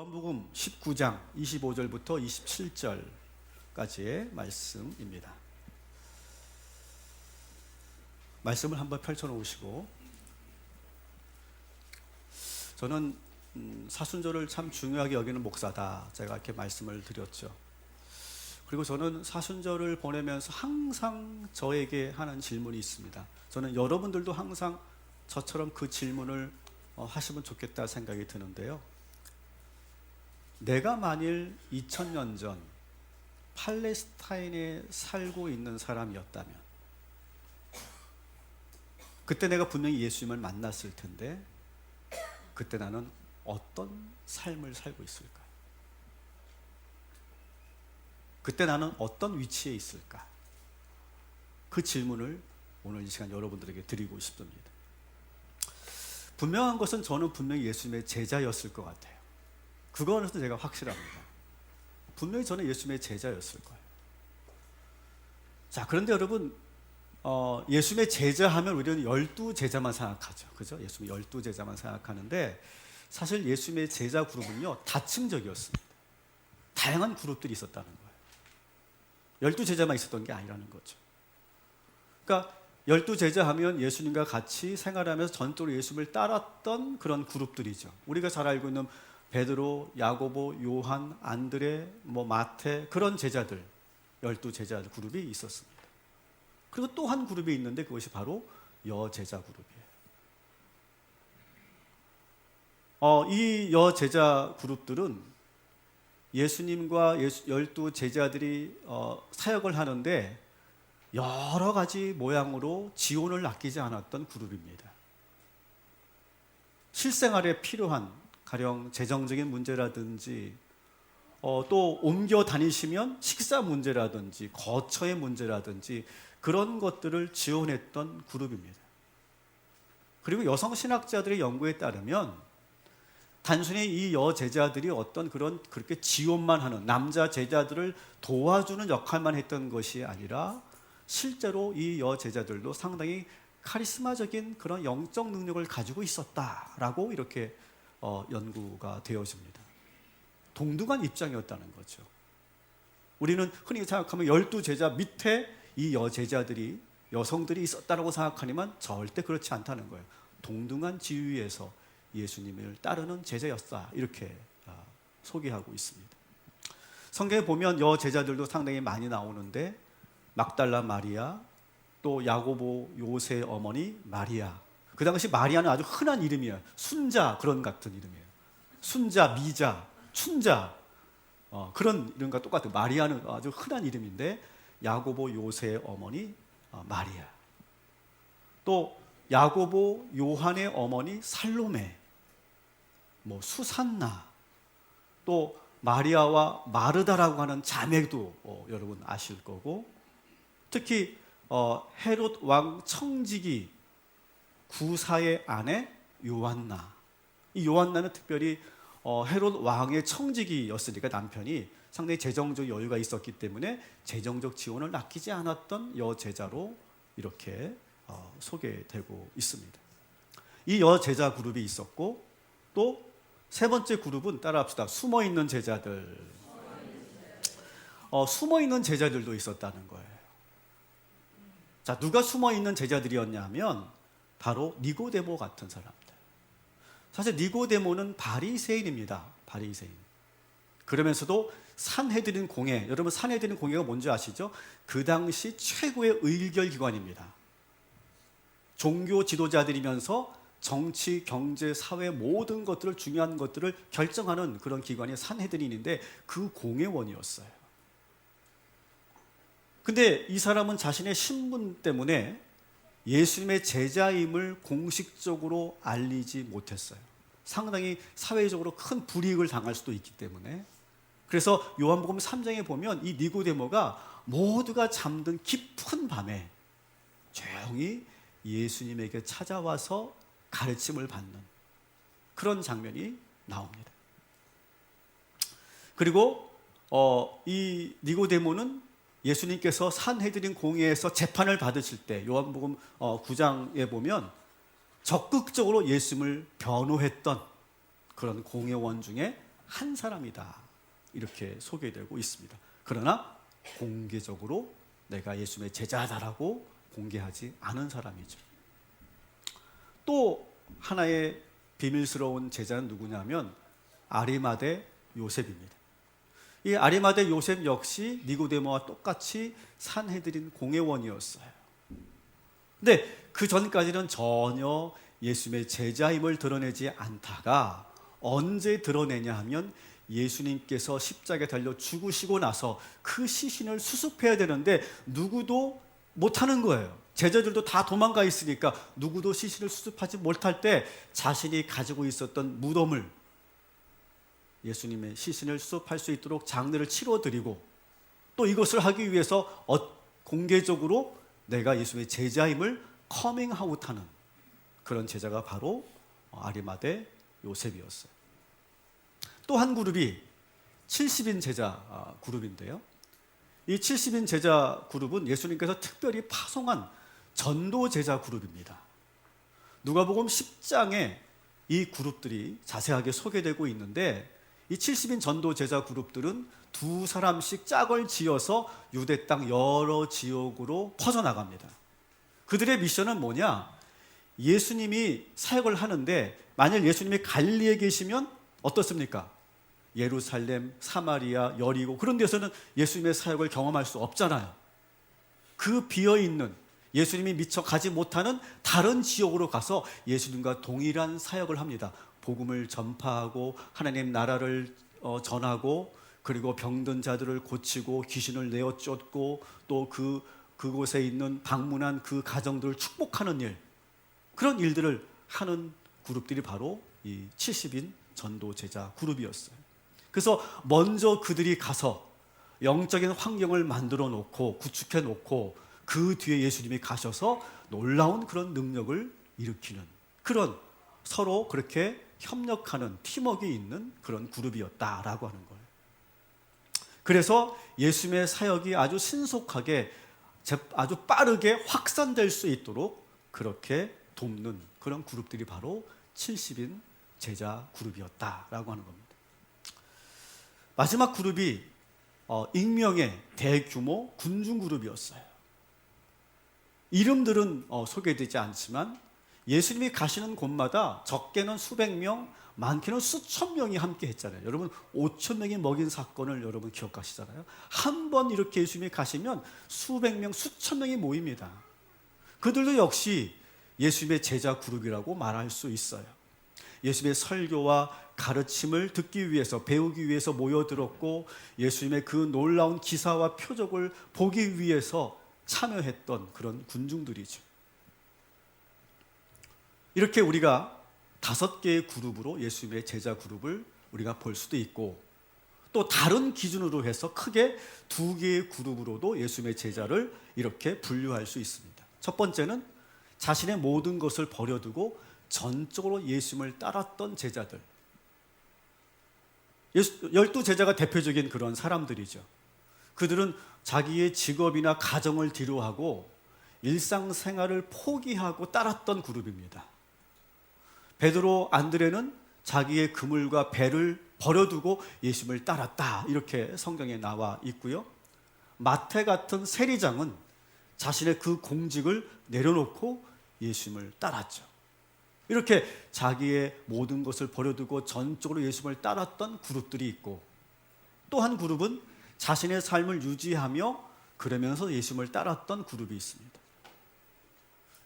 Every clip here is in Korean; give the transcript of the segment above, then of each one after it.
요한복음 19장 25절부터 27절까지의 말씀입니다. 말씀을 한번 펼쳐놓으시고, 저는 사순절을 참 중요하게 여기는 목사다, 제가 이렇게 말씀을 드렸죠. 그리고 저는 사순절을 보내면서 항상 저에게 하는 질문이 있습니다. 저는 여러분들도 항상 저처럼 그 질문을 하시면 좋겠다 생각이 드는데요. 내가 만일 2000년 전 팔레스타인에 살고 있는 사람이었다면, 그때 내가 분명히 예수님을 만났을 텐데, 그때 나는 어떤 삶을 살고 있을까? 그때 나는 어떤 위치에 있을까? 그 질문을 오늘 이 시간 여러분들에게 드리고 싶습니다. 분명한 것은 저는 분명히 예수님의 제자였을 것 같아요. 그거는 제가 확실합니다. 분명히 저는 예수님의 제자였을 거예요. 자, 그런데 여러분, 예수님의 제자 하면 우리는 12제자만 생각하죠. 그죠? 예수님 12제자만 생각하는데, 사실 예수님의 제자 그룹은요, 다층적이었습니다. 다양한 그룹들이 있었다는 거예요. 12제자만 있었던 게 아니라는 거죠. 그러니까 12제자 하면 예수님과 같이 생활하면서 전적으로 예수님을 따랐던 그런 그룹들이죠. 우리가 잘 알고 있는 베드로, 야고보, 요한, 안드레, 마태, 그런 제자들, 12제자 그룹이 있었습니다. 그리고 또 한 그룹이 있는데, 그것이 바로 여제자 그룹이에요. 이 여제자 그룹들은 예수님과 12제자들이 사역을 하는데 여러 가지 모양으로 지원을 아끼지 않았던 그룹입니다. 실생활에 필요한, 가령 재정적인 문제라든지, 또 옮겨 다니시면 식사 문제라든지 거처의 문제라든지 그런 것들을 지원했던 그룹입니다. 그리고 여성 신학자들의 연구에 따르면 단순히 이 여제자들이 어떤 그렇게 지원만 하는, 남자 제자들을 도와주는 역할만 했던 것이 아니라 실제로 이 여제자들도 상당히 카리스마적인 그런 영적 능력을 가지고 있었다라고 이렇게 연구가 되어집니다. 동등한 입장이었다는 거죠. 우리는 흔히 생각하면 12제자 밑에 이 여제자들이, 여성들이 있었다라고 생각하지만 절대 그렇지 않다는 거예요. 동등한 지위에서 예수님을 따르는 제자였다, 이렇게 소개하고 있습니다. 성경에 보면 여제자들도 상당히 많이 나오는데, 막달라 마리아, 또 야고보 요새의 어머니 마리아. 그 당시 마리아는 아주 흔한 이름이에요. 순자, 그런 같은 이름이에요. 순자, 미자, 춘자, 그런 이름과 똑같아요. 마리아는 아주 흔한 이름인데, 야고보 요새의 어머니 마리아, 또 야고보 요한의 어머니 살로메, 수산나, 또 마리아와 마르다라고 하는 자매도 여러분 아실 거고, 특히 헤롯 왕 청지기 구사의 아내 요한나. 이 요한나는 특별히 헤롯 왕의 청지기였으니까 남편이 상당히 재정적 여유가 있었기 때문에 재정적 지원을 아끼지 않았던 여제자로 이렇게 소개되고 있습니다. 이 여제자 그룹이 있었고, 또 세 번째 그룹은 따라합시다. 숨어있는 제자들. 숨어있는 제자들도 있었다는 거예요. 자, 누가 숨어있는 제자들이었냐면 바로 니고데모 같은 사람들. 사실 니고데모는 바리새인입니다. 바리새인. 그러면서도 산헤드린 공회, 여러분 산헤드린 공회가 뭔지 아시죠? 그 당시 최고의 의결기관입니다. 종교 지도자들이면서 정치, 경제, 사회 모든 것들을, 중요한 것들을 결정하는 그런 기관이 산헤드린인데, 그 공회원이었어요. 근데 이 사람은 자신의 신분 때문에 예수님의 제자임을 공식적으로 알리지 못했어요. 상당히 사회적으로 큰 불이익을 당할 수도 있기 때문에. 그래서 요한복음 3장에 보면 이 니고데모가 모두가 잠든 깊은 밤에 조용히 예수님에게 찾아와서 가르침을 받는 그런 장면이 나옵니다. 그리고 이 니고데모는 예수님께서 산헤드린 공회에서 재판을 받으실 때, 요한복음 9장에 보면 적극적으로 예수님을 변호했던 그런 공회원 중에 한 사람이다. 이렇게 소개되고 있습니다. 그러나 공개적으로 내가 예수님의 제자다라고 공개하지 않은 사람이죠. 또 하나의 비밀스러운 제자는 누구냐면 아리마대 요셉입니다. 이 아리마대 요셉 역시 니고데모와 똑같이 산헤드린 공회원이었어요. 근데 그 전까지는 전혀 예수님의 제자임을 드러내지 않다가 언제 드러내냐 하면 예수님께서 십자가에 달려 죽으시고 나서 그 시신을 수습해야 되는데 누구도 못하는 거예요. 제자들도 다 도망가 있으니까 누구도 시신을 수습하지 못할 때 자신이 가지고 있었던 무덤을 예수님의 시신을 수습할 수 있도록 장례를 치러드리고 또 이것을 하기 위해서 공개적으로 내가 예수님의 제자임을 커밍아웃하는 그런 제자가 바로 아리마대 요셉이었어요. 또 한 그룹이 70인 제자 그룹인데요. 이 70인 제자 그룹은 예수님께서 특별히 파송한 전도 제자 그룹입니다. 누가복음 10장에 이 그룹들이 자세하게 소개되고 있는데 이 70인 전도 제자 그룹들은 두 사람씩 짝을 지어서 유대 땅 여러 지역으로 퍼져나갑니다. 그들의 미션은 뭐냐? 예수님이 사역을 하는데 만일 예수님이 갈릴리에 계시면 어떻습니까? 예루살렘, 사마리아, 여리고 그런 데서는 예수님의 사역을 경험할 수 없잖아요. 그 비어있는 예수님이 미처 가지 못하는 다른 지역으로 가서 예수님과 동일한 사역을 합니다. 복음을 전파하고 하나님 나라를 전하고 그리고 병든 자들을 고치고 귀신을 내어 쫓고 또 그곳에 있는 방문한 그 가정들을 축복하는 일, 그런 일들을 하는 그룹들이 바로 이 70인 전도 제자 그룹이었어요. 그래서 먼저 그들이 가서 영적인 환경을 만들어 놓고 구축해 놓고 그 뒤에 예수님이 가셔서 놀라운 그런 능력을 일으키는 그런 서로 그렇게 협력하는 팀워크가 있는 그런 그룹이었다라고 하는 거예요. 그래서 예수님의 사역이 아주 신속하게 아주 빠르게 확산될 수 있도록 그렇게 돕는 그런 그룹들이 바로 70인 제자 그룹이었다라고 하는 겁니다. 마지막 그룹이 익명의 대규모 군중 그룹이었어요. 이름들은 소개되지 않지만 예수님이 가시는 곳마다 적게는 수백 명, 많게는 수천 명이 함께 했잖아요. 여러분 5천 명이 먹인 사건을 여러분 기억하시잖아요. 한 번 이렇게 예수님이 가시면 수백 명, 수천 명이 모입니다. 그들도 역시 예수님의 제자 그룹이라고 말할 수 있어요. 예수님의 설교와 가르침을 듣기 위해서, 배우기 위해서 모여들었고 예수님의 그 놀라운 기사와 표적을 보기 위해서 참여했던 그런 군중들이죠. 이렇게 우리가 5개의 그룹으로 예수님의 제자 그룹을 우리가 볼 수도 있고 또 다른 기준으로 해서 크게 2개의 그룹으로도 예수님의 제자를 이렇게 분류할 수 있습니다. 첫 번째는 자신의 모든 것을 버려두고 전적으로 예수님을 따랐던 제자들. 12제자가 대표적인 그런 사람들이죠. 그들은 자기의 직업이나 가정을 뒤로하고 일상생활을 포기하고 따랐던 그룹입니다. 베드로, 안드레는 자기의 그물과 배를 버려두고 예수님을 따랐다. 이렇게 성경에 나와 있고요. 마태 같은 세리장은 자신의 그 공직을 내려놓고 예수님을 따랐죠. 이렇게 자기의 모든 것을 버려두고 전적으로 예수님을 따랐던 그룹들이 있고 또 한 그룹은 자신의 삶을 유지하며 그러면서 예수님을 따랐던 그룹이 있습니다.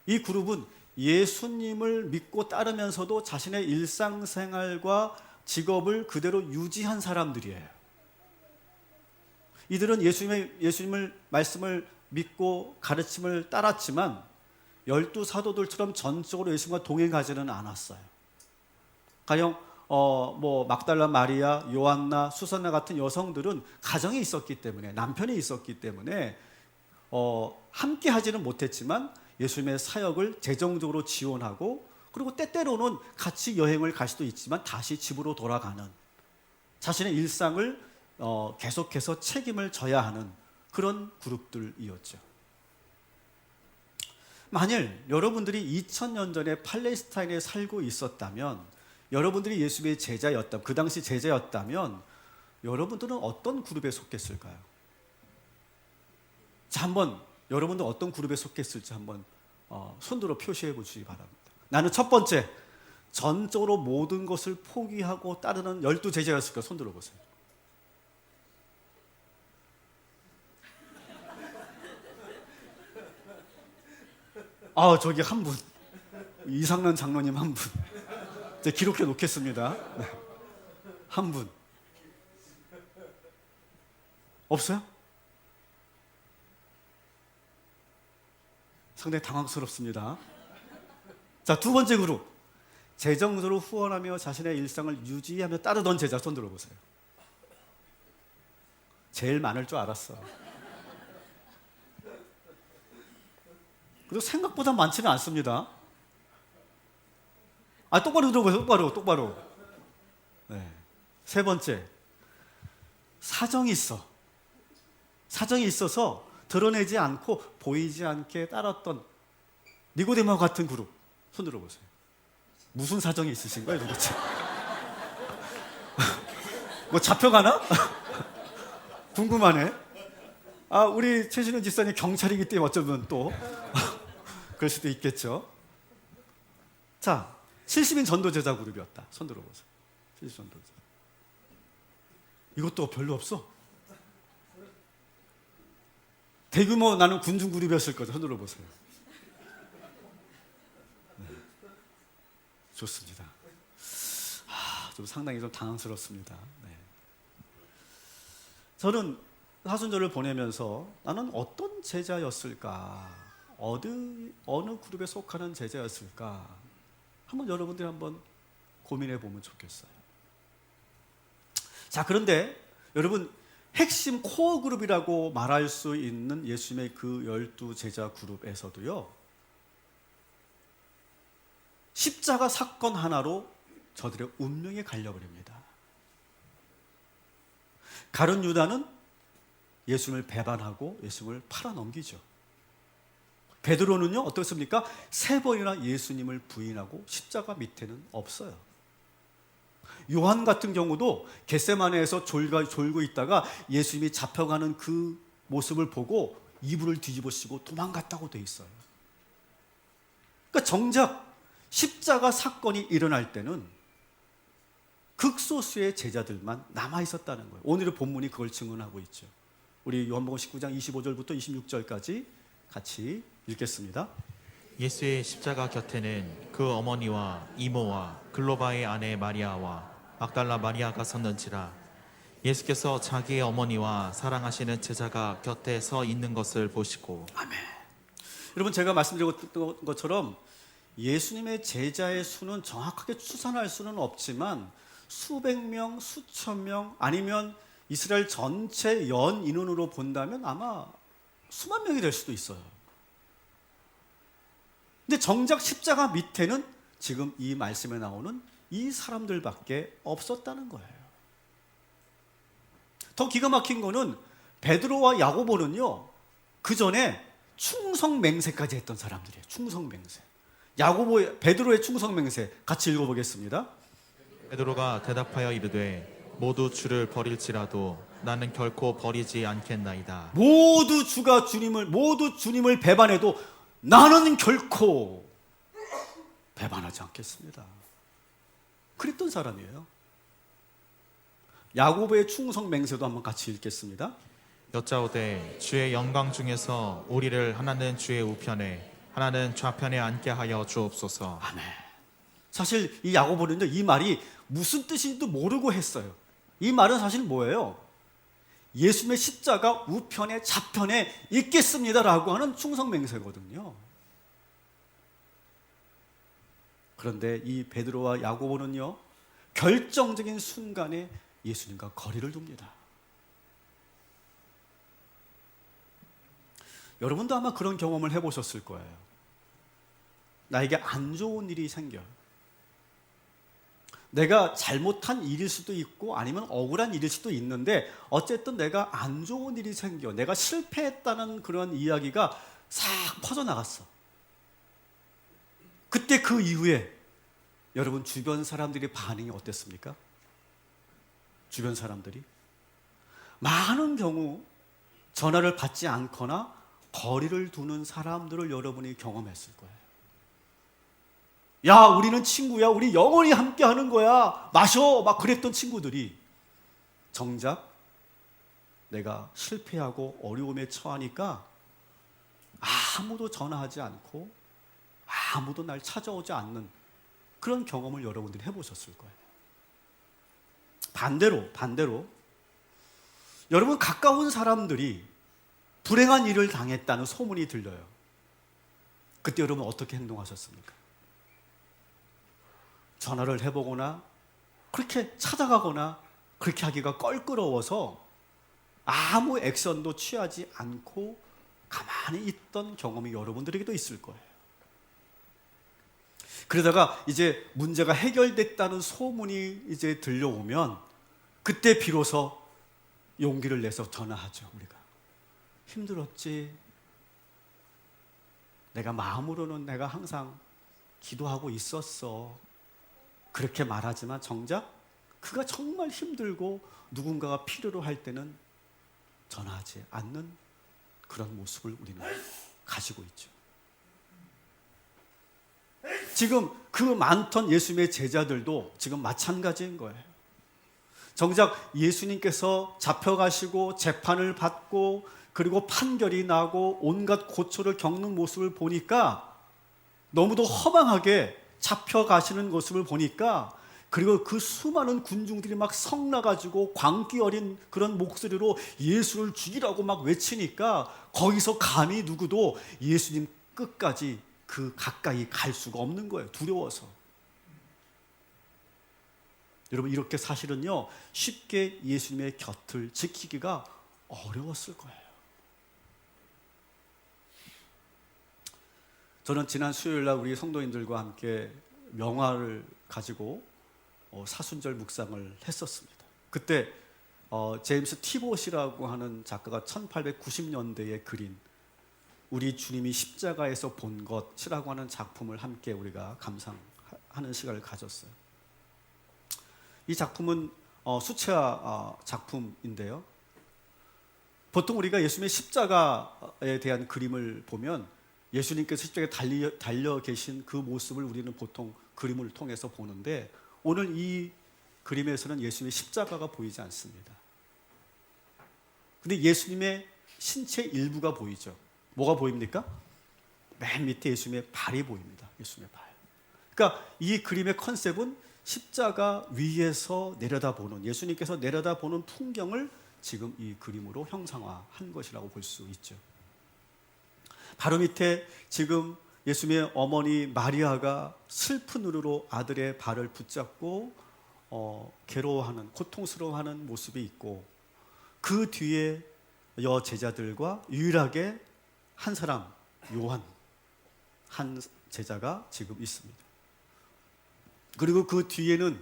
이 그룹은 예수님을 믿고 따르면서도 자신의 일상생활과 직업을 그대로 유지한 사람들이에요. 이들은 예수님을 말씀을 믿고 가르침을 따랐지만 12사도들처럼 전적으로 예수님과 동행하지는 않았어요. 가령 막달라 마리아, 요한나, 수산나 같은 여성들은 가정이 있었기 때문에 남편이 있었기 때문에 함께 하지는 못했지만 예수님의 사역을 재정적으로 지원하고 그리고 때때로는 같이 여행을 갈 수도 있지만 다시 집으로 돌아가는 자신의 일상을 계속해서 책임을 져야 하는 그런 그룹들이었죠. 만일 여러분들이 2000년 전에 팔레스타인에 살고 있었다면 여러분들이 예수의 제자였다면, 그 당시 제자였다면 여러분들은 어떤 그룹에 속했을까요? 자, 한번 여러분들 어떤 그룹에 속했을지 한번 손들어 표시해 보시기 바랍니다. 나는 첫 번째, 전적으로 모든 것을 포기하고 따르는 12제자였을까? 손들어 보세요. 저기 한 분, 이상란 장로님 한 분, 제가 기록해 놓겠습니다. 네. 한 분. 없어요? 상당히 당황스럽습니다. 자, 두 번째 그룹. 재정적으로 후원하며 자신의 일상을 유지하며 따르던 제자, 손 들어보세요. 제일 많을 줄 알았어. 그리고 생각보다 많지는 않습니다. 똑바로 들어보세요. 똑바로. 네. 세 번째, 사정이 있어. 사정이 있어서 드러내지 않고 보이지 않게 따랐던 니고데모와 같은 그룹, 손 들어보세요. 무슨 사정이 있으신가요, 도대체? 뭐 잡혀가나? 궁금하네. 우리 최신은 집사님 경찰이기 때문에 어쩌면 또 그럴 수도 있겠죠. 자, 70인 전도제자 그룹이었다. 손 들어보세요. 70 전도제자. 이것도 별로 없어. 대규모 나는 군중 그룹이었을 거죠. 손 들어보세요. 네. 좋습니다. 좀 상당히 좀 당황스럽습니다. 네. 저는 사순절을 보내면서 나는 어떤 제자였을까? 어느 그룹에 속하는 제자였을까? 한번 여러분들이 한번 고민해 보면 좋겠어요. 자, 그런데 여러분, 핵심 코어 그룹이라고 말할 수 있는 예수님의 그 12제자 그룹에서도요, 십자가 사건 하나로 저들의 운명이 갈려버립니다. 가룟 유다는 예수님을 배반하고 예수님을 팔아넘기죠. 베드로는요, 어떻습니까? 3번이나 예수님을 부인하고 십자가 밑에는 없어요. 요한 같은 경우도 겟세마네에서 졸고 있다가 예수님이 잡혀가는 그 모습을 보고 이불을 뒤집어쓰고 도망갔다고 돼 있어요. 그러니까 정작 십자가 사건이 일어날 때는 극소수의 제자들만 남아 있었다는 거예요. 오늘의 본문이 그걸 증언하고 있죠. 우리 요한복음 19장 25절부터 26절까지 같이 읽겠습니다. 예수의 십자가 곁에는 그 어머니와 이모와 글로바의 아내 마리아와 막달라 마리아가 섰는지라. 예수께서 자기의 어머니와 사랑하시는 제자가 곁에 서 있는 것을 보시고. 아멘. 여러분, 제가 말씀드린 것처럼 예수님의 제자의 수는 정확하게 추산할 수는 없지만 수백 명, 수천 명, 아니면 이스라엘 전체 연 인원으로 본다면 아마 수만 명이 될 수도 있어요. 근데 정작 십자가 밑에는 지금 이 말씀에 나오는 이 사람들밖에 없었다는 거예요. 더 기가 막힌 거는 베드로와 야고보는요, 그 전에 충성맹세까지 했던 사람들이에요. 충성맹세. 베드로의 충성맹세 같이 읽어보겠습니다. 베드로가 대답하여 이르되 모두 주를 버릴지라도 나는 결코 버리지 않겠나이다. 모두 주님을 배반해도 나는 결코 배반하지 않겠습니다. 그랬던 사람이에요. 야고보의 충성 맹세도 한번 같이 읽겠습니다. 여짜오되 주의 영광 중에서 우리를 하나는 주의 우편에 하나는 좌편에 앉게 하여 주옵소서. 아멘. 사실 이 야고보는요, 이 말이 무슨 뜻인지도 모르고 했어요. 이 말은 사실 뭐예요? 예수님의 십자가 우편에 좌편에 있겠습니다라고 하는 충성 맹세거든요. 그런데 이 베드로와 야고보는요, 결정적인 순간에 예수님과 거리를 둡니다. 여러분도 아마 그런 경험을 해보셨을 거예요. 나에게 안 좋은 일이 생겨. 내가 잘못한 일일 수도 있고 아니면 억울한 일일 수도 있는데 어쨌든 내가 안 좋은 일이 생겨. 내가 실패했다는 그런 이야기가 싹 퍼져나갔어. 그때 그 이후에 여러분 주변 사람들의 반응이 어땠습니까? 주변 사람들이 많은 경우 전화를 받지 않거나 거리를 두는 사람들을 여러분이 경험했을 거예요. 야, 우리는 친구야. 우리 영원히 함께 하는 거야. 마셔. 막 그랬던 친구들이 정작 내가 실패하고 어려움에 처하니까 아무도 전화하지 않고 아무도 날 찾아오지 않는 그런 경험을 여러분들이 해보셨을 거예요. 반대로 여러분 가까운 사람들이 불행한 일을 당했다는 소문이 들려요. 그때 여러분 어떻게 행동하셨습니까? 전화를 해보거나 그렇게 찾아가거나 그렇게 하기가 껄끄러워서 아무 액션도 취하지 않고 가만히 있던 경험이 여러분들에게도 있을 거예요. 그러다가 이제 문제가 해결됐다는 소문이 이제 들려오면 그때 비로소 용기를 내서 전화하죠. 우리가 힘들었지. 내가 마음으로는 내가 항상 기도하고 있었어. 그렇게 말하지만 정작 그가 정말 힘들고 누군가가 필요로 할 때는 전화하지 않는 그런 모습을 우리는 가지고 있죠. 지금 그 많던 예수님의 제자들도 지금 마찬가지인 거예요. 정작 예수님께서 잡혀가시고 재판을 받고 그리고 판결이 나고 온갖 고초를 겪는 모습을 보니까 너무도 허망하게 잡혀가시는 모습을 보니까 그리고 그 수많은 군중들이 막 성나가지고 광기 어린 그런 목소리로 예수를 죽이라고 막 외치니까 거기서 감히 누구도 예수님 끝까지 그 가까이 갈 수가 없는 거예요. 두려워서. 여러분 이렇게 사실은요 쉽게 예수님의 곁을 지키기가 어려웠을 거예요. 저는 지난 수요일날 우리 성도인들과 함께 명화를 가지고 사순절 묵상을 했었습니다. 그때 제임스 티봇이라고 하는 작가가 1890년대에 그린 우리 주님이 십자가에서 본 것이라고 하는 작품을 함께 우리가 감상하는 시간을 가졌어요. 이 작품은 수채화 작품인데요. 보통 우리가 예수님의 십자가에 대한 그림을 보면 예수님께서 십자가에 달려 계신 그 모습을 우리는 보통 그림을 통해서 보는데 오늘 이 그림에서는 예수님의 십자가가 보이지 않습니다. 근데 예수님의 신체 일부가 보이죠. 뭐가 보입니까? 맨 밑에 예수님의 발이 보입니다. 예수님의 발. 그러니까 이 그림의 컨셉은 십자가 위에서 내려다보는 예수님께서 내려다보는 풍경을 지금 이 그림으로 형상화한 것이라고 볼 수 있죠. 바로 밑에 지금 예수님의 어머니 마리아가 슬픈 눈으로 아들의 발을 붙잡고 괴로워하는 고통스러워하는 모습이 있고 그 뒤에 여제자들과 유일하게 한 사람 요한 한 제자가 지금 있습니다. 그리고 그 뒤에는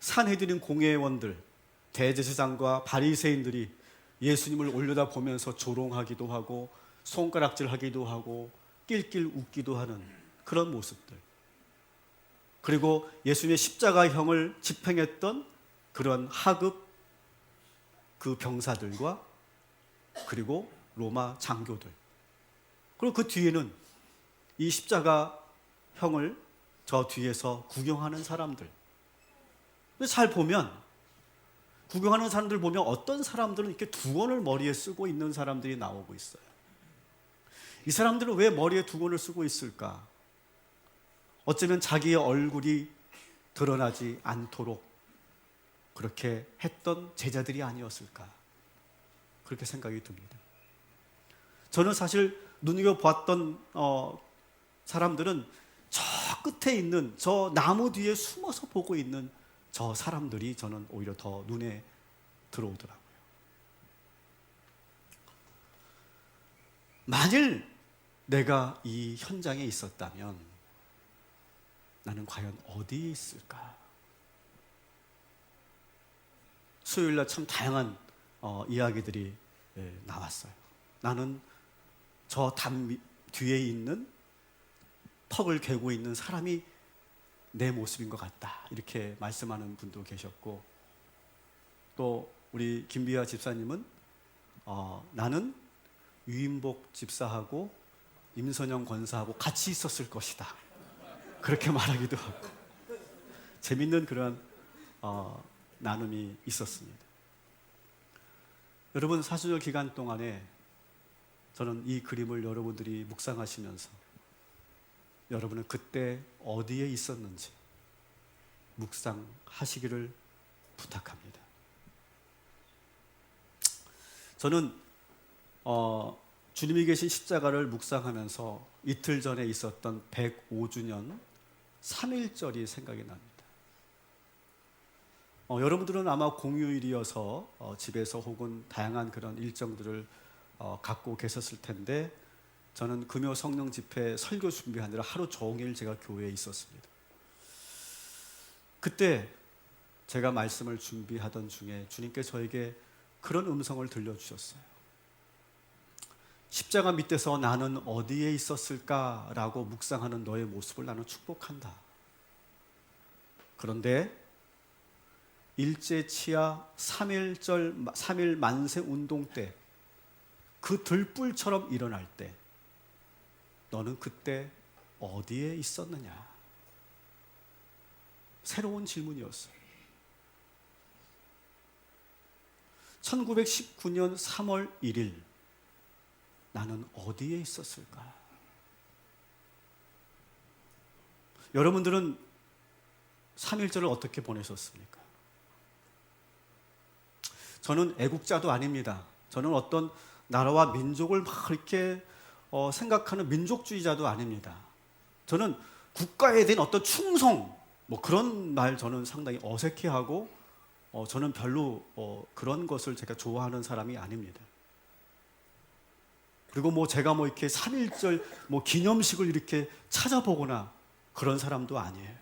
산헤드린 공회원들 대제사장과 바리새인들이 예수님을 올려다보면서 조롱하기도 하고 손가락질하기도 하고 낄낄 웃기도 하는 그런 모습들. 그리고 예수님의 십자가형을 집행했던 그런 하급 그 병사들과 그리고 로마 장교들. 그리고 그 뒤에는 이 십자가형을 저 뒤에서 구경하는 사람들. 잘 보면 구경하는 사람들 보면 어떤 사람들은 이렇게 두건을 머리에 쓰고 있는 사람들이 나오고 있어요. 이 사람들은 왜 머리에 두건을 쓰고 있을까? 어쩌면 자기의 얼굴이 드러나지 않도록 그렇게 했던 제자들이 아니었을까? 그렇게 생각이 듭니다. 저는 사실 눈여겨봤던 사람들은 저 끝에 있는 저 나무 뒤에 숨어서 보고 있는 저 사람들이 저는 오히려 더 눈에 들어오더라고요. 만일 내가 이 현장에 있었다면 나는 과연 어디에 있을까? 수요일날 참 다양한 이야기들이 나왔어요. 나는 저 담 뒤에 있는 턱을 괴고 있는 사람이 내 모습인 것 같다, 이렇게 말씀하는 분도 계셨고, 또 우리 김비아 집사님은 나는 유인복 집사하고 임선영 권사하고 같이 있었을 것이다, 그렇게 말하기도 하고, 재밌는 그런 나눔이 있었습니다. 여러분, 사순절 기간 동안에 저는 이 그림을 여러분들이 묵상하시면서 여러분은 그때 어디에 있었는지 묵상하시기를 부탁합니다. 저는 주님이 계신 십자가를 묵상하면서 이틀 전에 있었던 105주년 3.1절이 생각이 납니다. 여러분들은 아마 공휴일이어서 집에서 혹은 다양한 그런 일정들을 갖고 계셨을 텐데, 저는 금요 성령 집회 설교 준비하느라 하루 종일 제가 교회에 있었습니다. 그때 제가 말씀을 준비하던 중에 주님께 저에게 그런 음성을 들려주셨어요. 십자가 밑에서 나는 어디에 있었을까라고 묵상하는 너의 모습을 나는 축복한다. 그런데 일제치하 3.1 만세 운동 때 그 들불처럼 일어날 때 너는 그때 어디에 있었느냐? 새로운 질문이었어요. 1919년 3월 1일 나는 어디에 있었을까? 여러분들은 3.1절을 어떻게 보내셨습니까? 저는 애국자도 아닙니다. 저는 어떤 나라와 민족을 막 이렇게 생각하는 민족주의자도 아닙니다. 저는 국가에 대한 어떤 충성, 뭐 그런 말 저는 상당히 어색해하고 저는 별로 그런 것을 제가 좋아하는 사람이 아닙니다. 그리고 뭐 제가 뭐 이렇게 3.1절 뭐 기념식을 이렇게 찾아보거나 그런 사람도 아니에요.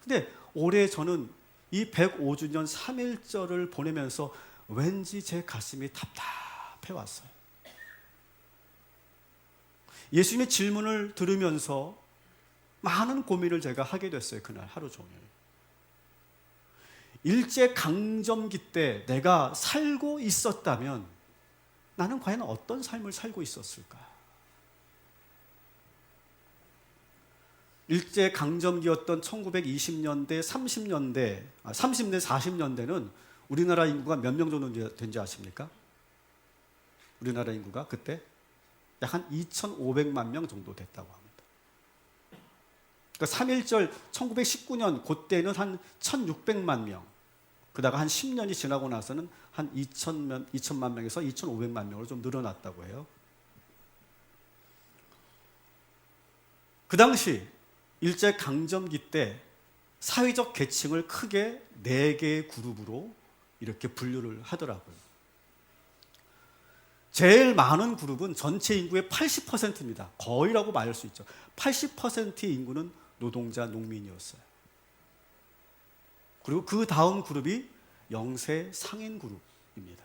근데 올해 저는 이 105주년 3.1절을 보내면서 왠지 제 가슴이 답답해 왔어요. 예수님의 질문을 들으면서 많은 고민을 제가 하게 됐어요. 그날 하루 종일. 일제강점기 때 내가 살고 있었다면 나는 과연 어떤 삶을 살고 있었을까? 일제강점기였던 1920년대, 30년대, 40년대는 우리나라 인구가 몇 명 정도 된지 아십니까? 우리나라 인구가 그때 약 한 2,500만 명 정도 됐다고 합니다. 그러니까 3.1절 1919년 그때는 한 1,600만 명, 그다가 한 10년이 지나고 나서는 한 2천만 명에서 2,500만 명으로 좀 늘어났다고 해요. 그 당시 일제강점기 때 사회적 계층을 크게 4개의 그룹으로 이렇게 분류를 하더라고요. 제일 많은 그룹은 전체 인구의 80%입니다. 거의라고 말할 수 있죠. 80%의 인구는 노동자, 농민이었어요. 그리고 그 다음 그룹이 영세 상인 그룹입니다.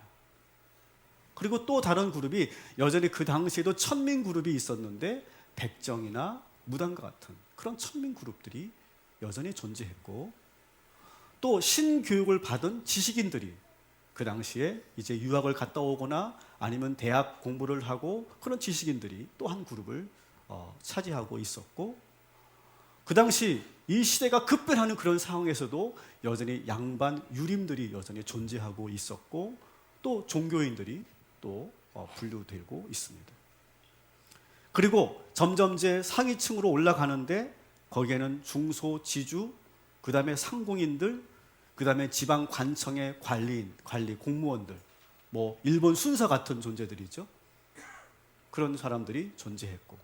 그리고 또 다른 그룹이 여전히 그 당시에도 천민 그룹이 있었는데 백정이나 무당과 같은 그런 천민 그룹들이 여전히 존재했고, 또 신교육을 받은 지식인들이 그 당시에 이제 유학을 갔다 오거나 아니면 대학 공부를 하고 그런 지식인들이 또 한 그룹을 차지하고 있었고, 그 당시 이 시대가 급변하는 그런 상황에서도 여전히 양반 유림들이 여전히 존재하고 있었고, 또 종교인들이 또 분류되고 있습니다. 그리고 점점 이제 상위층으로 올라가는데 거기에는 중소 지주, 그 다음에 상공인들, 그 다음에 지방 관청의 관리 공무원들, 뭐 일본 순사 같은 존재들이죠. 그런 사람들이 존재했고,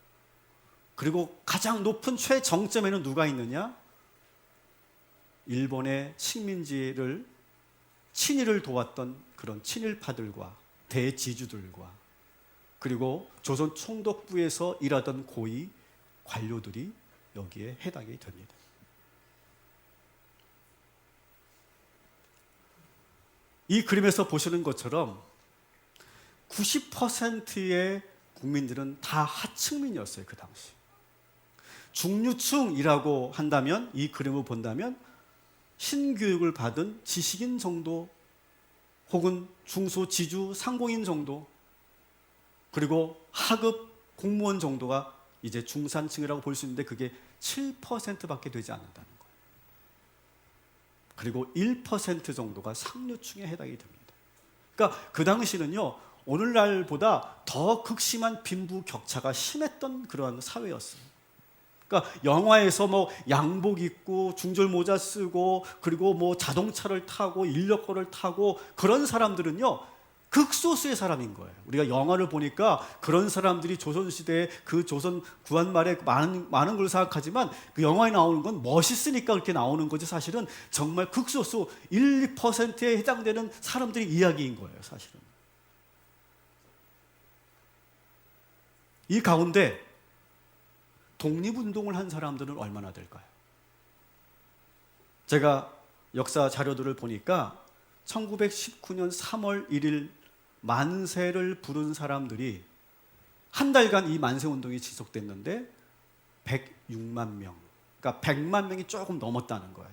그리고 가장 높은 최정점에는 누가 있느냐? 일본의 식민지를 친일을 도왔던 그런 친일파들과 대지주들과, 그리고 조선 총독부에서 일하던 고위 관료들이 여기에 해당이 됩니다. 이 그림에서 보시는 것처럼 90%의 국민들은 다 하층민이었어요. 그 당시 중류층이라고 한다면, 이 그림을 본다면 신교육을 받은 지식인 정도, 혹은 중소지주 상공인 정도, 그리고 하급 공무원 정도가 이제 중산층이라고 볼 수 있는데, 그게 7%밖에 되지 않는다는 거예요. 그리고 1% 정도가 상류층에 해당이 됩니다. 그러니까 그 당시는요, 오늘날보다 더 극심한 빈부격차가 심했던 그런 사회였어요. 그러니까 영화에서 뭐 양복 입고 중절 모자 쓰고 그리고 뭐 자동차를 타고 인력거를 타고 그런 사람들은요, 극소수의 사람인 거예요. 우리가 영화를 보니까 그런 사람들이 조선시대에 그 조선 구한말에 많은 걸 생각하지만, 그 영화에 나오는 건 멋있으니까 그렇게 나오는 거지, 사실은 정말 극소수 1, 2%에 해당되는 사람들의 이야기인 거예요, 사실은. 이 가운데 독립운동을 한 사람들은 얼마나 될까요? 제가 역사 자료들을 보니까 1919년 3월 1일 만세를 부른 사람들이 한 달간 이 만세운동이 지속됐는데 106만 명, 그러니까 100만 명이 조금 넘었다는 거예요.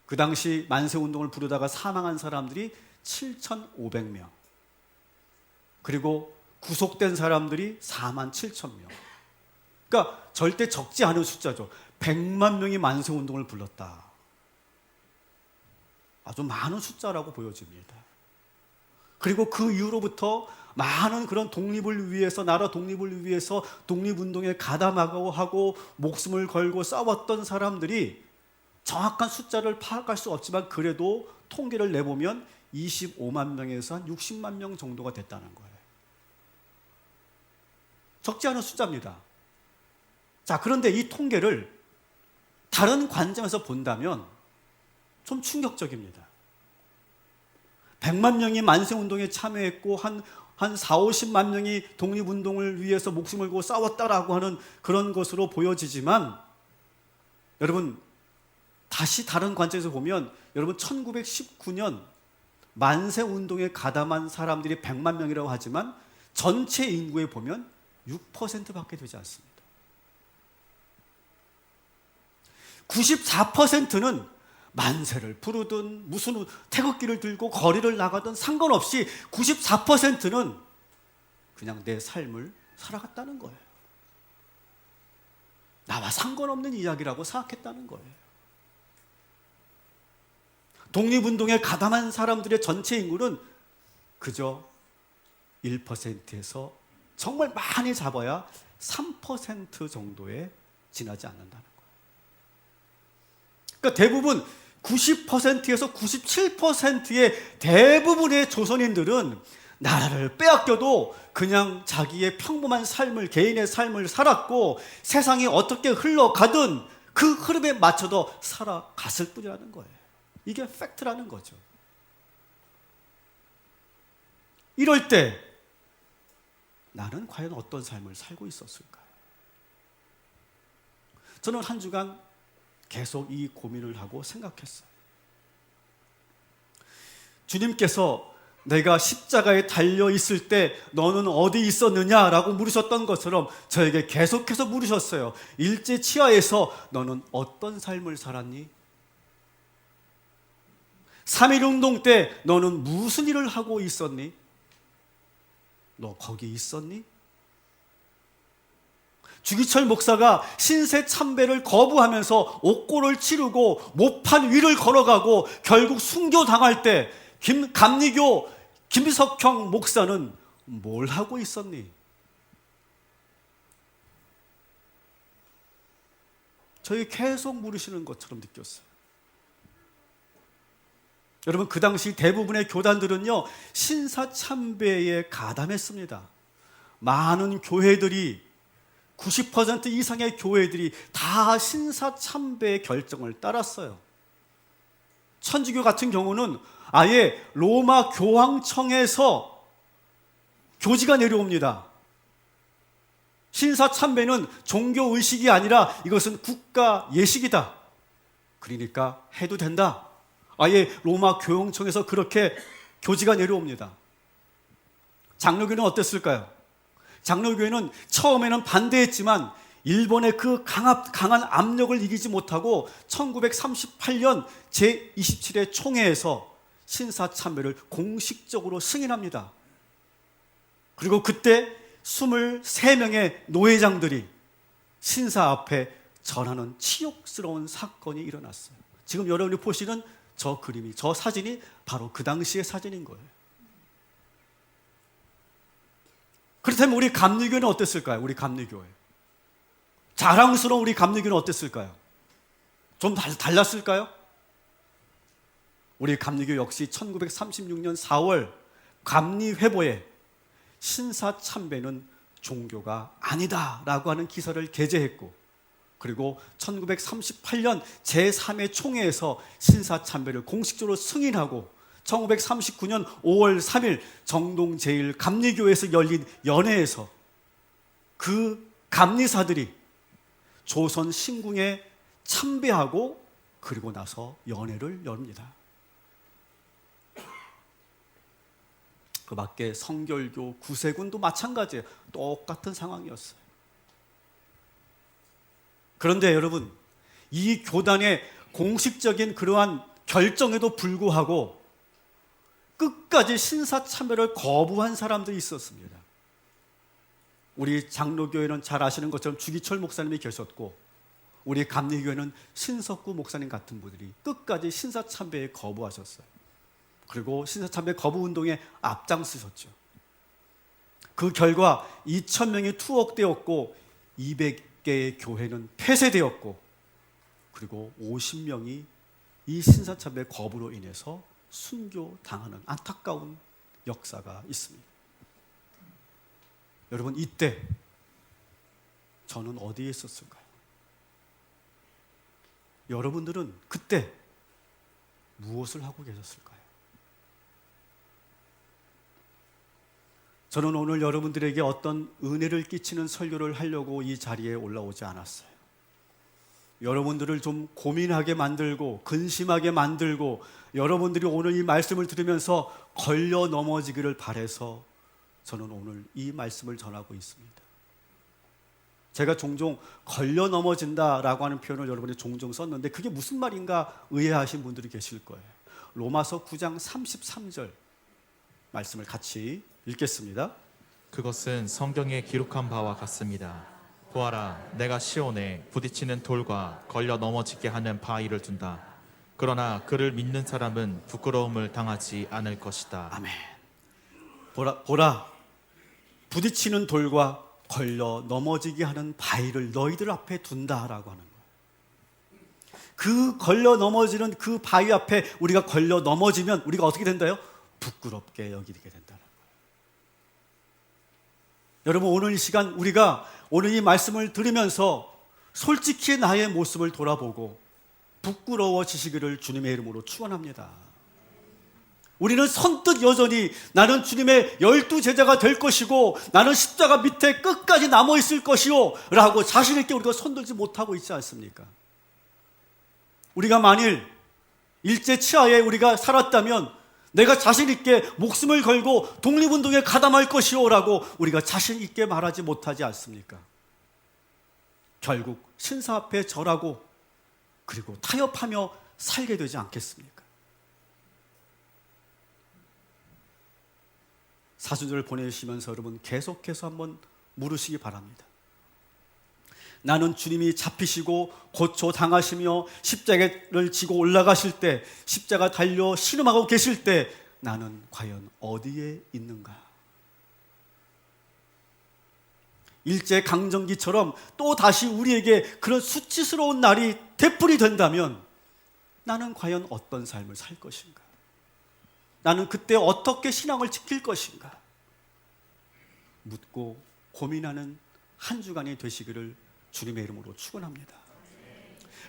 그 당시 만세운동을 부르다가 사망한 사람들이 7,500명, 그리고 구속된 사람들이 4만 7천 명. 그러니까 절대 적지 않은 숫자죠. 100만 명이 만세운동을 불렀다. 아주 많은 숫자라고 보여집니다. 그리고 그 이후로부터 많은 그런 독립을 위해서, 나라 독립을 위해서 독립운동에 가담하고 목숨을 걸고 싸웠던 사람들이, 정확한 숫자를 파악할 수 없지만 그래도 통계를 내보면 25만 명에서 한 60만 명 정도가 됐다는 거예요. 적지 않은 숫자입니다. 자, 그런데 이 통계를 다른 관점에서 본다면 좀 충격적입니다. 100만 명이 만세운동에 참여했고 한 4, 50만 명이 독립운동을 위해서 목숨을 걸고 싸웠다라고 하는 그런 것으로 보여지지만, 여러분 다시 다른 관점에서 보면, 여러분 1919년 만세운동에 가담한 사람들이 100만 명이라고 하지만 전체 인구에 보면 6%밖에 되지 않습니다. 94%는 만세를 부르든 무슨 태극기를 들고 거리를 나가든 상관없이 94%는 그냥 내 삶을 살아갔다는 거예요. 나와 상관없는 이야기라고 생각했다는 거예요. 독립운동에 가담한 사람들의 전체 인구는 그저 1%에서 정말 많이 잡아야 3% 정도에 지나지 않는다는 거예요. 그러니까 대부분 90%에서 97%의 대부분의 조선인들은 나라를 빼앗겨도 그냥 자기의 평범한 삶을, 개인의 삶을 살았고, 세상이 어떻게 흘러가든 그 흐름에 맞춰서 살아갔을 뿐이라는 거예요. 이게 팩트라는 거죠. 이럴 때 나는 과연 어떤 삶을 살고 있었을까요? 저는 한 주간 계속 이 고민을 하고 생각했어요. 주님께서 내가 십자가에 달려 있을 때 너는 어디 있었느냐라고 물으셨던 것처럼 저에게 계속해서 물으셨어요. 일제 치하에서 너는 어떤 삶을 살았니? 3.1운동 때 너는 무슨 일을 하고 있었니? 너 거기 있었니? 주기철 목사가 신세 참배를 거부하면서 옥고를 치르고 모판 위를 걸어가고 결국 순교당할 때 감리교 김석형 목사는 뭘 하고 있었니? 저희 계속 물으시는 것처럼 느꼈어요. 여러분, 그 당시 대부분의 교단들은요, 신사참배에 가담했습니다. 많은 교회들이, 90% 이상의 교회들이 다 신사참배의 결정을 따랐어요. 천주교 같은 경우는 아예 로마 교황청에서 교지가 내려옵니다. 신사참배는 종교의식이 아니라 이것은 국가 예식이다. 그러니까 해도 된다. 아예 로마 교황청에서 그렇게 교지가 내려옵니다. 장로교는 어땠을까요? 장로교회는 처음에는 반대했지만 일본의 그 강한 압력을 이기지 못하고 1938년 제27회 총회에서 신사참배를 공식적으로 승인합니다. 그리고 그때 23명의 노회장들이 신사 앞에 전하는 치욕스러운 사건이 일어났어요. 지금 여러분이 보시는 저 그림이, 저 사진이 바로 그 당시의 사진인 거예요. 그렇다면 우리 감리교회는 어땠을까요? 우리 감리교회. 자랑스러운 우리 감리교회는 어땠을까요? 좀 달랐을까요? 우리 감리교 역시 1936년 4월 감리회보에 신사참배는 종교가 아니다라고 하는 기사를 게재했고, 그리고 1938년 제3회 총회에서 신사참배를 공식적으로 승인하고 1939년 5월 3일 정동 제1감리교회에서 열린 연회에서 그 감리사들이 조선 신궁에 참배하고 그리고 나서 연회를 엽니다. 그 밖에 성결교, 구세군도 마찬가지예요. 똑같은 상황이었어요. 그런데 여러분, 이 교단의 공식적인 그러한 결정에도 불구하고 끝까지 신사참배를 거부한 사람들이 있었습니다. 우리 장로교회는 잘 아시는 것처럼 주기철 목사님이 계셨고, 우리 감리교회는 신석구 목사님 같은 분들이 끝까지 신사참배에 거부하셨어요. 그리고 신사참배 거부운동에 앞장서셨죠. 그 결과 2,000명이 투옥되었고 200개의 교회는 폐쇄되었고, 그리고 50명이 이 신사참배 거부로 인해서 순교당하는 안타까운 역사가 있습니다. 여러분, 이때 저는 어디에 있었을까요? 여러분들은 그때 무엇을 하고 계셨을까요? 저는 오늘 여러분들에게 어떤 은혜를 끼치는 설교를 하려고 이 자리에 올라오지 않았어요. 여러분들을 좀 고민하게 만들고 근심하게 만들고 여러분들이 오늘 이 말씀을 들으면서 걸려 넘어지기를 바라서 저는 오늘 이 말씀을 전하고 있습니다. 제가 종종 걸려 넘어진다라고 하는 표현을 여러분이 종종 썼는데 그게 무슨 말인가 의아하신 분들이 계실 거예요. 로마서 9장 33절 말씀을 같이 읽겠습니다. 그것은 성경에 기록한 바와 같습니다. 보아라, 내가 시온에 부딪히는 돌과 걸려 넘어지게 하는 바위를 둔다. 그러나 그를 믿는 사람은 부끄러움을 당하지 않을 것이다. 아멘. 보라, 부딪히는 돌과 걸려 넘어지게 하는 바위를 너희들 앞에 둔다라고 하는 거예요. 그 걸려 넘어지는 그 바위 앞에 우리가 걸려 넘어지면 우리가 어떻게 된다요? 부끄럽게 여기게 된다는 거예요. 여러분, 오늘 이 시간 우리가 오늘 이 말씀을 들으면서 솔직히 나의 모습을 돌아보고 부끄러워지시기를 주님의 이름으로 축원합니다. 우리는 선뜻 여전히 나는 주님의 12제자가 될 것이고 나는 십자가 밑에 끝까지 남아있을 것이요 라고 자신 있게 우리가 손들지 못하고 있지 않습니까? 우리가 만일 일제 치하에 우리가 살았다면 내가 자신 있게 목숨을 걸고 독립운동에 가담할 것이요 라고 우리가 자신 있게 말하지 못하지 않습니까? 결국 신사 앞에 절하고 그리고 타협하며 살게 되지 않겠습니까? 사순절을 보내시면서 여러분 계속해서 한번 물으시기 바랍니다. 나는 주님이 잡히시고 고초당하시며 십자가를 지고 올라가실 때, 십자가 달려 신음하고 계실 때 나는 과연 어디에 있는가? 일제강점기처럼 또 다시 우리에게 그런 수치스러운 날이 되풀이 된다면 나는 과연 어떤 삶을 살 것인가? 나는 그때 어떻게 신앙을 지킬 것인가? 묻고 고민하는 한 주간이 되시기를 주님의 이름으로 축원합니다.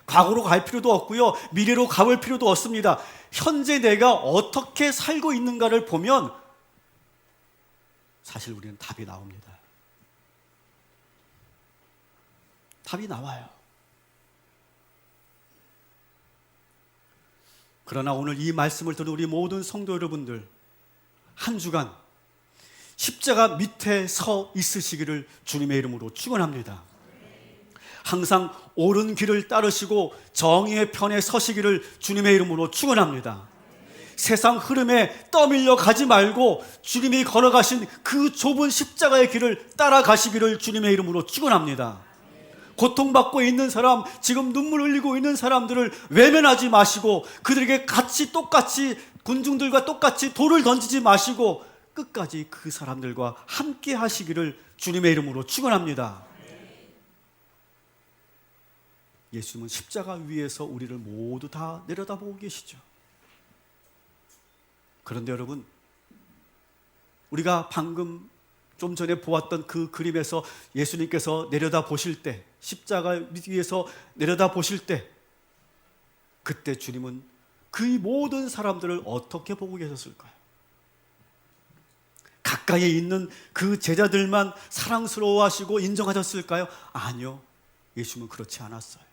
과거로 갈 필요도 없고요, 미래로 가볼 필요도 없습니다. 현재 내가 어떻게 살고 있는가를 보면 사실 우리는 답이 나옵니다. 답이 나와요. 그러나 오늘 이 말씀을 들은 우리 모든 성도 여러분들, 한 주간 십자가 밑에 서 있으시기를 주님의 이름으로 축원합니다. 항상 옳은 길을 따르시고 정의의 편에 서시기를 주님의 이름으로 축원합니다. 세상 흐름에 떠밀려 가지 말고 주님이 걸어가신 그 좁은 십자가의 길을 따라가시기를 주님의 이름으로 축원합니다. 고통받고 있는 사람, 지금 눈물 흘리고 있는 사람들을 외면하지 마시고 그들에게 똑같이 군중들과 똑같이 돌을 던지지 마시고 끝까지 그 사람들과 함께 하시기를 주님의 이름으로 축원합니다. 예수님은 십자가 위에서 우리를 모두 다 내려다보고 계시죠. 그런데 여러분, 우리가 방금 좀 전에 보았던 그 그림에서 예수님께서 내려다 보실 때, 십자가 위에서 내려다 보실 때, 그때 주님은 그 모든 사람들을 어떻게 보고 계셨을까요? 가까이에 있는 그 제자들만 사랑스러워하시고 인정하셨을까요? 아니요. 예수님은 그렇지 않았어요.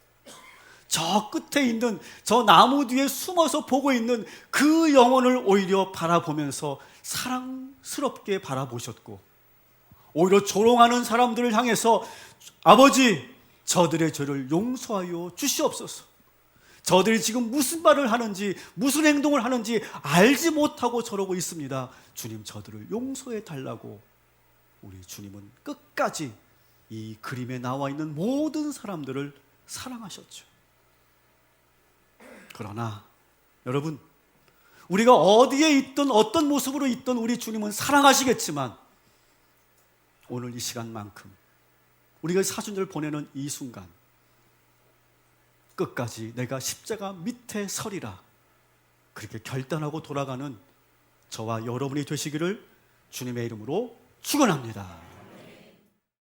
저 끝에 있는 저 나무 뒤에 숨어서 보고 있는 그 영혼을 오히려 바라보면서 사랑스럽게 바라보셨고, 오히려 조롱하는 사람들을 향해서 아버지, 저들의 죄를 용서하여 주시옵소서. 저들이 지금 무슨 말을 하는지 무슨 행동을 하는지 알지 못하고 저러고 있습니다. 주님, 저들을 용서해 달라고 우리 주님은 끝까지 이 그림에 나와 있는 모든 사람들을 사랑하셨죠. 그러나 여러분, 우리가 어디에 있든 어떤 모습으로 있든 우리 주님은 사랑하시겠지만 오늘 이 시간만큼 우리가 사순절 보내는 이 순간 끝까지 내가 십자가 밑에 서리라 그렇게 결단하고 돌아가는 저와 여러분이 되시기를 주님의 이름으로 축원합니다.